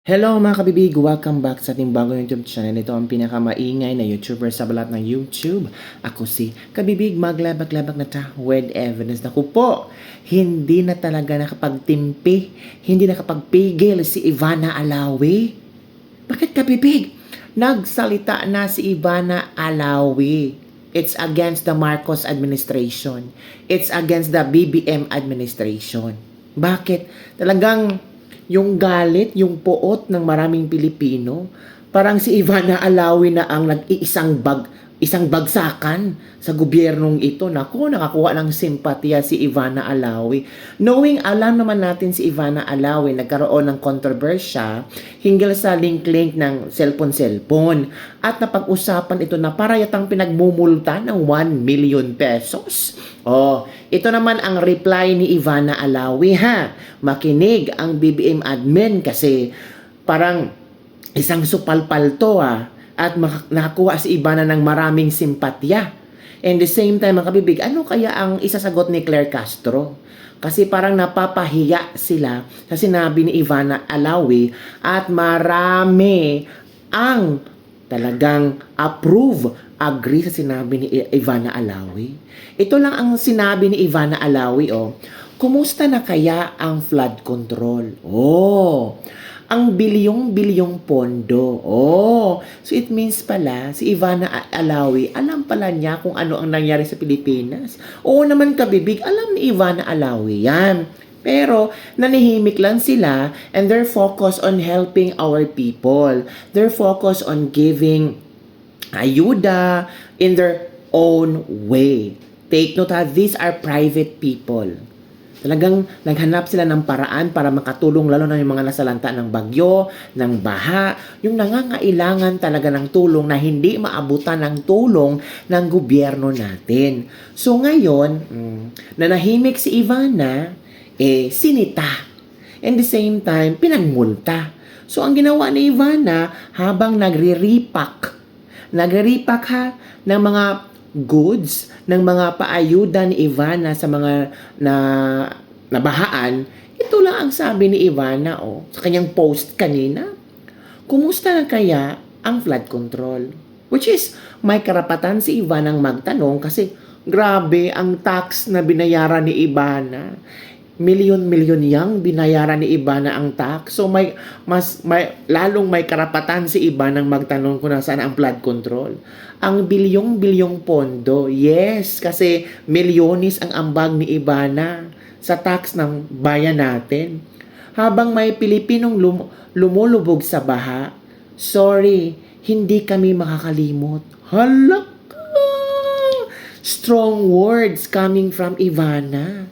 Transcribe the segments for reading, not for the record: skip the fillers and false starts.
Hello mga kabibig! Welcome back sa ating bagong YouTube channel. Ito ang pinakamaingay na YouTuber sa balat ng YouTube. Ako si Kabibig, maglabag-labag na ta with evidence. Naku po, hindi na talaga nakapagtimpi, hindi nakapagpigil si Ivana Alawi. Bakit Kabibig? Nagsalita na si Ivana Alawi. It's against the Marcos administration. It's against the BBM administration. Bakit? Talagang yung galit, yung poot ng maraming Pilipino, parang si Ivana Alawi na ang isang bagsakan sa gobyernong ito. Naku, nakakuha ng simpatya si Ivana Alawi. Knowing, alam naman natin si Ivana Alawi, nagkaroon ng kontrobersya hinggil sa link-link ng cellphone-cellphone. At napag-usapan ito na para yatang pinagmumulta ng 1 million pesos. Oh, ito naman ang reply ni Ivana Alawi ha. Makinig ang BBM admin kasi parang isang supalpal to at nakakuha si Ivana ng maraming simpatya. And the same time mga kabibig, ano kaya ang isasagot ni Claire Castro? Kasi parang napapahiya sila sa sinabi ni Ivana Alawi at marami ang talagang agree sa sinabi ni Ivana Alawi. Ito lang ang sinabi ni Ivana Alawi, kumusta na kaya ang flood control? Ang bilyong-bilyong pondo. So it means pala, si Ivana Alawi, alam pala niya kung ano ang nangyari sa Pilipinas. Oo naman kabibig, alam ni Ivana Alawi yan. Pero nanihimik lang sila and they're focused on helping our people. They're focused on giving ayuda in their own way. Take note these are private people. Talagang naghanap sila ng paraan para makatulong lalo na yung mga nasalanta ng bagyo, ng baha, yung nangangailangan talaga ng tulong na hindi maabutan ng tulong ng gobyerno natin. So ngayon, nanahimik si Ivana, sinita. And the same time, pinagmulta. So ang ginawa ni Ivana habang nagre-repack ng mga goods, ng mga paayuda ni Ivana sa mga nabahaan, ito lang ang sabi ni Ivana sa kanyang post kanina. Kumusta na kaya ang flood control? Which is, may karapatan si Ivana ang magtanong kasi grabe ang tax na binayaran ni Ivana. Milyon-milyon yang binayaran ni Ivana ang tax. So lalong may karapatan si Ivana ang magtanong kung nasaan ang flood control. Ang bilyong-bilyong pondo, yes, kasi milyonis ang ambag ni Ivana sa tax ng bayan natin. Habang may Pilipinong lumulubog sa baha, sorry, hindi kami makakalimot. Halak! Strong words coming from Ivana.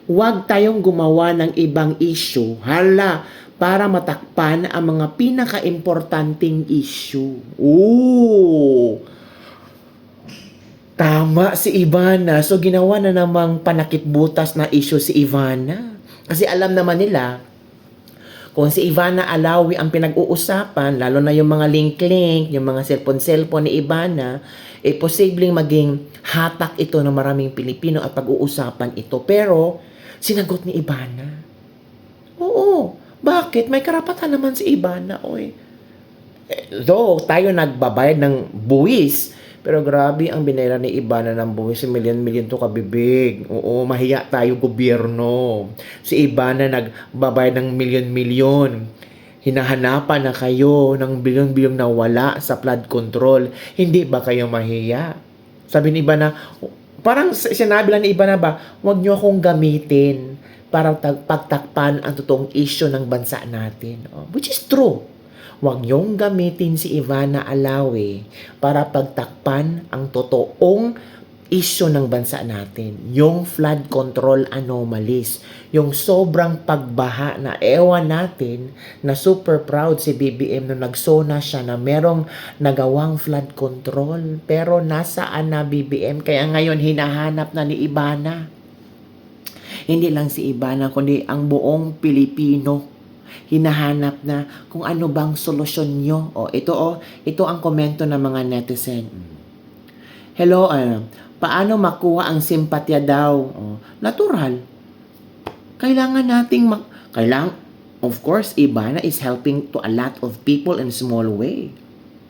Huwag tayong gumawa ng ibang issue, para matakpan ang mga pinaka-importanting issue. Tama si Ivana. So, ginawa na namang panakitbutas na issue si Ivana. Kasi alam naman nila, kung si Ivana Alawi ang pinag-uusapan, lalo na yung mga link-link, yung mga cellphone-cellphone ni Ivana, posibleng maging hatak ito ng maraming Pilipino at pag-uusapan ito. Pero, sinagot ni Ivana. Oo. Bakit? May karapatan naman si Ivana. Though, tayo nagbabayad ng buwis, pero grabe ang binayaran ni Ivana ng buwis. Milyon-milyon to kabibig. Oo, mahiya tayo gobyerno. Si Ivana nagbabayad ng milyon-milyon. Hinahanapan na kayo ng bilyon-bilyon na wala sa flood control. Hindi ba kayo mahiya? Sabi ni Ivana, parang sinabi lang ni Ivana ba, huwag niyo akong gamitin para pagtakpan ang totoong issue ng bansa natin. Which is true. Huwag niyong gamitin si Ivana Alawi para pagtakpan ang totoong issue ng bansa natin. Yung flood control anomalies. Yung sobrang pagbaha na ewan natin na super proud si BBM nung nagsona siya na merong nagawang flood control. Pero nasaan na BBM? Kaya ngayon hinahanap na ni Ivana. Hindi lang si Ivana kundi ang buong Pilipino. Hinahanap na kung ano bang solusyon nyo. Ito ang komento ng mga netizen. Hello, paano makuha ang simpatya daw? Natural. Kailangan nating Of course, Ivana is helping to a lot of people in small way.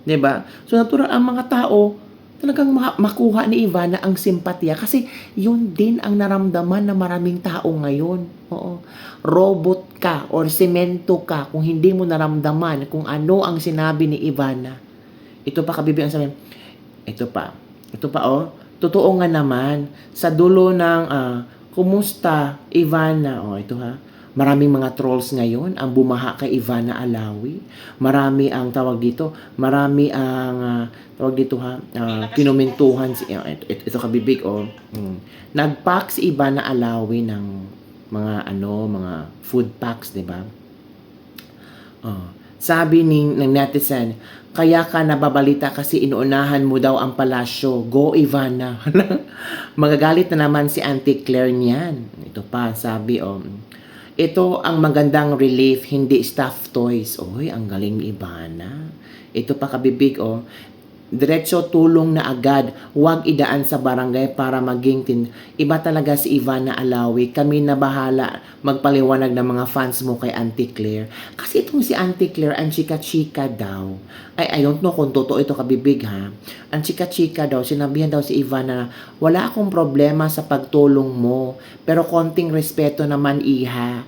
'Di ba? So natural ang mga tao talagang makuha ni Ivana ang simpatya kasi yun din ang naramdaman ng maraming tao ngayon. Oo. Robot ka or semento ka kung hindi mo naramdaman kung ano ang sinabi ni Ivana. Ito pa kabibi ang sabi, ito pa. Ito pa oh. Totoo nga naman sa dulo ng kumusta Ivana? Oh, ito ha. Maraming mga trolls ngayon ang bumaha kay Ivana Alawi. Marami ang tawag dito, marami ang tawag dito ha, kinomentuhan si ito kabibig oh. Nag-pack si Ivana Alawi ng mga food packs, 'di ba? Oh. Sabi ng netizen, kaya ka nababalita kasi inuunahan mo daw ang palasyo. Go, Ivana. Magagalit na naman si Auntie Claire niyan. Ito pa, sabi, ito ang magandang relief, hindi stuffed toys. Oy, ang galing ni Ivana. Ito pa kabibig, diretso tulong na agad, huwag idaan sa barangay para maging iba talaga si Ivana Alawi. Kami na bahala magpaliwanag ng mga fans mo kay Auntie Claire. Kasi itong si Auntie Claire, ang chika-chika daw. I don't know kung totoo ito kabibig ha. Ang chika-chika daw, sinabihan daw si Ivana na wala akong problema sa pagtulong mo. Pero konting respeto naman iha.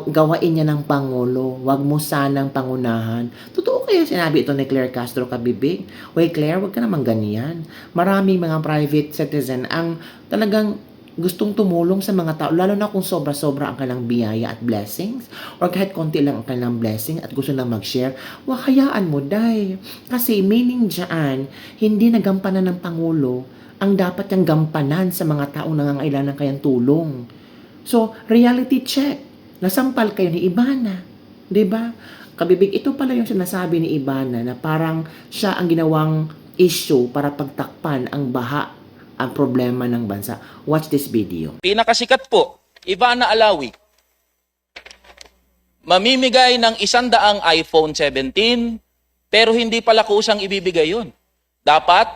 Gawain niya ng Pangulo. Huwag mo sanang pangunahan. Totoo kaya sinabi ito ni Claire Castro kabibig? Wait, Claire, wag ka naman ganyan. Maraming mga private citizen ang talagang gustong tumulong sa mga tao, lalo na kung sobra-sobra ang kanilang biyaya at blessings, or kahit konti lang ang kanilang blessing at gusto na mag-share, hayaan mo, day. Kasi meaning dyan, hindi nagampanan ng Pangulo ang dapat niyang gampanan sa mga taong nangangailangan ng kayang tulong. So, reality check. Nasampal kayo ni Ivana. 'Di ba? Kabibig, ito pala yung sinasabi ni Ivana na parang siya ang ginawang issue para pagtakpan ang baha, ang problema ng bansa. Watch this video. Pinakasikat po, Ivana Alawi, mamimigay ng 100 iPhone 17, pero hindi pala kusang ibibigay yun. Dapat,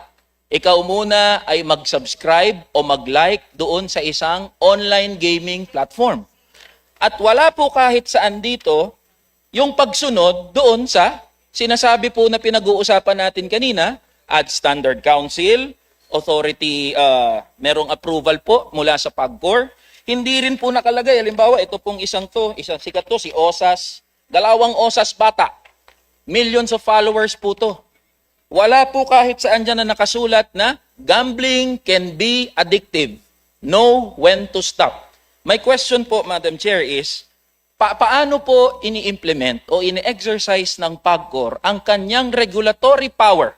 ikaw muna ay mag-subscribe o mag-like doon sa isang online gaming platform. At wala po kahit saan dito yung pagsunod doon sa sinasabi po na pinag-uusapan natin kanina at Standard Council, authority, merong approval po mula sa PAGCOR. Hindi rin po nakalagay. Halimbawa, ito pong isang sikat to, si Osas, dalawang Osas bata. Millions of followers po to. Wala po kahit saan dyan na nakasulat na gambling can be addictive. Know when to stop. My question po, Madam Chair, is paano po ini-implement o ini-exercise ng PAGCOR ang kanyang regulatory power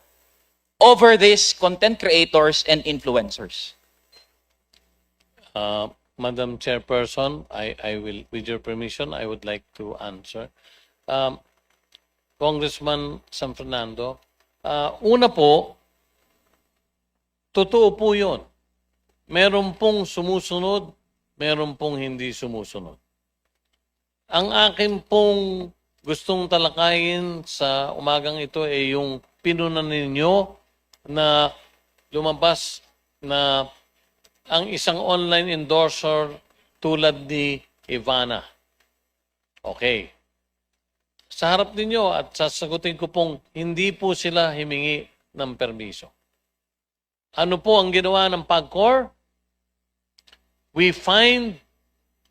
over these content creators and influencers? Madam Chairperson, I will, with your permission, I would like to answer. Congressman San Fernando, una po, totoo po yun. Meron pong sumusunod, meron pong hindi sumusunod. Ang akin pong gustong talakayin sa umagang ito ay yung pinunan ninyo na lumabas na ang isang online endorser tulad ni Ivana. Okay. Sa harap ninyo at sasagutin ko pong hindi po sila himingi ng permiso. Ano po ang ginawa ng PAGCOR? We fined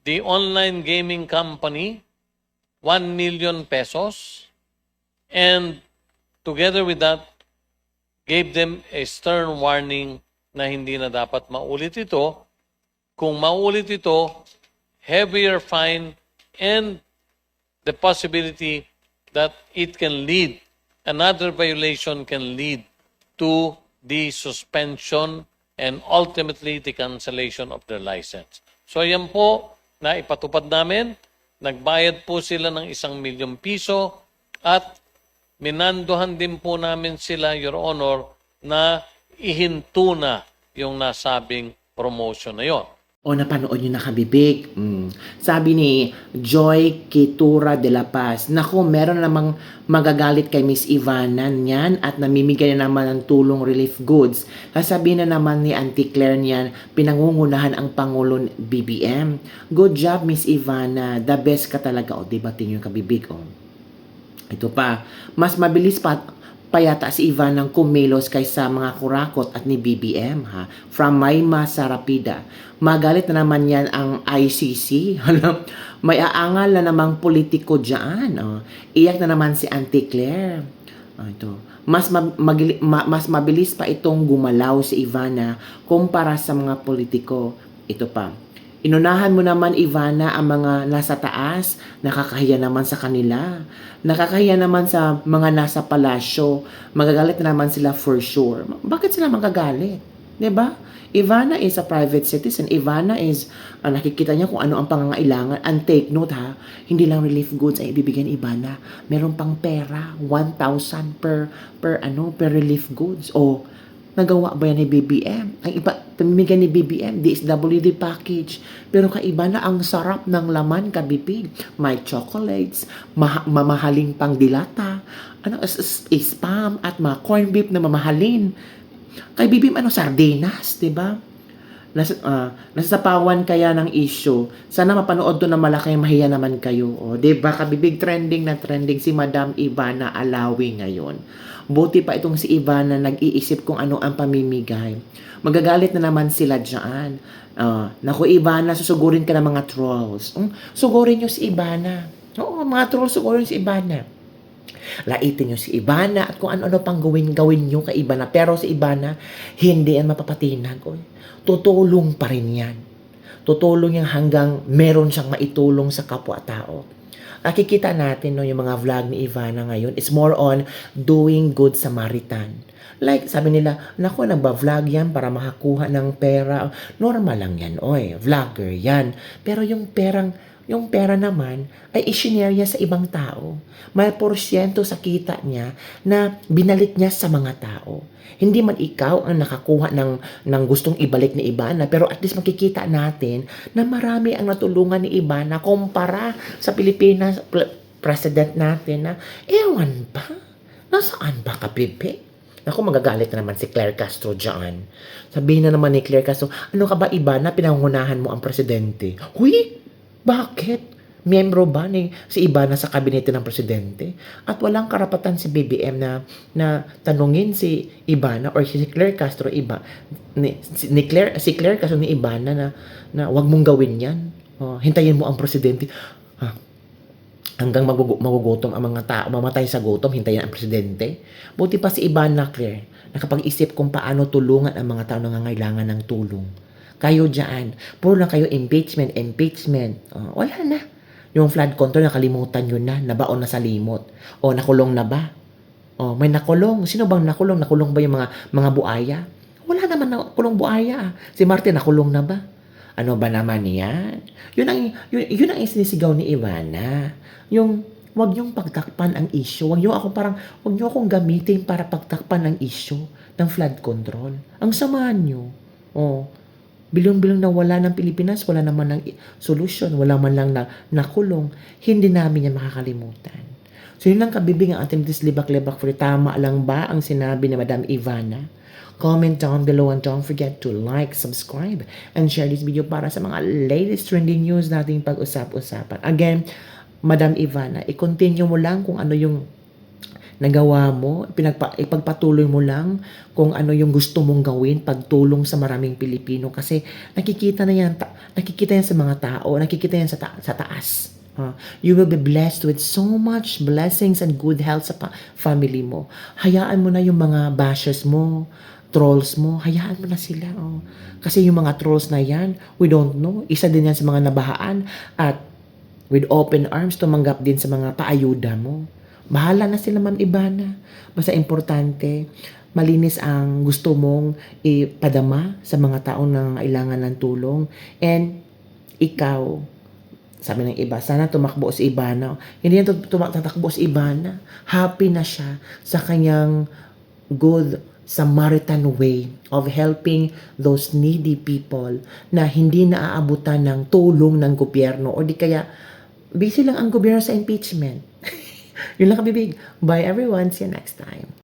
the online gaming company 1 million pesos and together with that, gave them a stern warning na hindi na dapat maulit ito. Kung maulit ito, heavier fine and the possibility that it can lead, another violation can lead to the suspension and ultimately the cancellation of their license. So yan po na ipatupad namin. Nagbayad po sila ng 1 milyong piso at minandohan din po namin sila, Your Honor, na ihinto na yung nasabing promotion na yon. O napanood nyo na kabibig. Sabi ni Joy Kitura de la Paz, naku, meron namang magagalit kay Miss Ivana niyan at namimigay na naman ng tulong relief goods. Sasabihin na naman ni Auntie Claire niyan, pinangungunahan ang Pangulo BBM. Good job, Miss Ivana. The best ka talaga. O, diba tingin yung kabibig? O. Ito pa, mas mabilis pa yata si Ivan ng kumilos kaysa mga kurakot at ni BBM, ha? From Mayma Sarapida. Magalit na naman yan ang ICC. May aangal na namang politiko dyan. Oh. Iyak na naman si Auntie Claire. Oh, ito. Mas mabilis pa itong gumalaw si Ivana kumpara sa mga politiko. Ito pa. Inunahan mo naman, Ivana, ang mga nasa taas. Nakakahiya naman sa kanila. Nakakahiya naman sa mga nasa palasyo. Magagalit na naman sila for sure. Bakit sila magagalit? 'Di ba? Ivana is a private citizen. Ivana is, nakikita niya kung ano ang pangangailangan. And take note ha, hindi lang relief goods ay ibibigyan ni Ivana. Meron pang pera, 1,000 per relief goods. O, nagawa ba yan ni BBM? Ang iba, pamimigay ni BBM, DSWD package. Pero kaiba na ang sarap ng laman, kabibig. May chocolates, mamahaling pang dilata, spam, at mga corned beef na mamahalin. Kay BBM, sardinas, di ba? Nasasapawan kaya ng issue. Sana mapanood to na malaki, mahiya naman kayo. O, di ba, kabibig, trending na trending si Madam Ivana Alawi ngayon. Buti pa itong si Ivana nag-iisip kung ano ang pamimigay. Magagalit na naman sila dyan. Naku, Ivana, susugurin ka ng mga trolls. Sugurin nyo si Ivana. Oo, mga trolls, sugurin si Ivana. Laitin nyo si Ivana at kung ano-ano pang gawin nyo kay Ivana. Pero si Ivana, hindi yan mapapatinag. Tutulong pa rin yan. Tutulong yan hanggang meron siyang maitulong sa kapwa-tao. Nakikita natin yung mga vlog ni Ivana ngayon, it's more on doing good Samaritan. Like, sabi nila, naku, nagba-vlog yan para makakuha ng pera. Normal lang yan, vlogger yan. Pero yung pera naman ay isinare niya sa ibang tao. May porsyento sa kita niya na binalik niya sa mga tao. Hindi man ikaw ang nakakuha ng gustong ibalik ni Ivana, pero at least makikita natin na marami ang natulungan ni Ivana kumpara sa Pilipinas president natin na ewan pa, nasaan ba kapipi? Ako, magagalit na naman si Claire Castro dyan. Sabihin na naman ni Claire Castro, ano ka ba, Ivana, pinangunahan mo ang presidente? Huy! Bakit? Miyembro ba si Ivana sa kabinete ng presidente? At walang karapatan si BBM na tanungin si Ivana or si Claire Castro si Claire Castro ni Ivana na wag mong gawin yan. Hintayin mo ang presidente. Hanggang magugutom ang mga tao, mamatay sa gutom, hintayin ang presidente. Buti pa si Ivana Claire, nakapag-isip kung paano tulungan ang mga tao na nangangailangan ng tulong. Kayo dyan, puro na kayo impeachment. Wala na. Yung flood control, nakalimutan yun na, nabaon na sa limot. O, nakulong na ba? O, may nakulong. Sino bang nakulong? Nakulong ba yung mga buaya? Wala naman nakulong buaya. Si Martin, nakulong na ba? Ano ba naman yan? Yun ang isinisigaw ni Ivana. Yung, wag niyong pagtakpan ang issue. Wag niyo akong gamitin para pagtakpan ang issue ng flood control. Ang samahan niyo. Bilong-bilong na wala ng Pilipinas, wala naman ng solusyon, wala man lang nakulong, hindi namin yan makakalimutan. So yun lang kabibig ang ating dislibak-libak for tama lang ba ang sinabi ni Madam Ivana? Comment down below and don't forget to like, subscribe, and share this video para sa mga latest trending news nating pag-usap-usapan. Again, Madam Ivana, i-continue mo lang kung ano yung nagawa mo, ipagpatuloy mo lang kung ano yung gusto mong gawin, pagtulong sa maraming Pilipino kasi nakikita yan sa mga tao, nakikita yan sa taas. You will be blessed with so much blessings and good health sa family mo. Hayaan mo na yung mga bashers mo, trolls mo, hayaan mo na sila. Kasi yung mga trolls na yan, we don't know. Isa din yan sa mga nabahaan at with open arms, tumanggap din sa mga paayuda mo. Bahala na sila, Ma'am Ivana. Basta importante, malinis ang gusto mong ipadama sa mga taong nangangailangan ng tulong. And ikaw, sabi ng iba, sana tumakbo si Ivana. Hindi yan tatakbo si Ivana. Happy na siya sa kanyang good Samaritan way of helping those needy people na hindi naaabutan ng tulong ng gobyerno o di kaya busy lang ang gobyerno sa impeachment. Yun lang kabibig. Bye everyone. See you next time.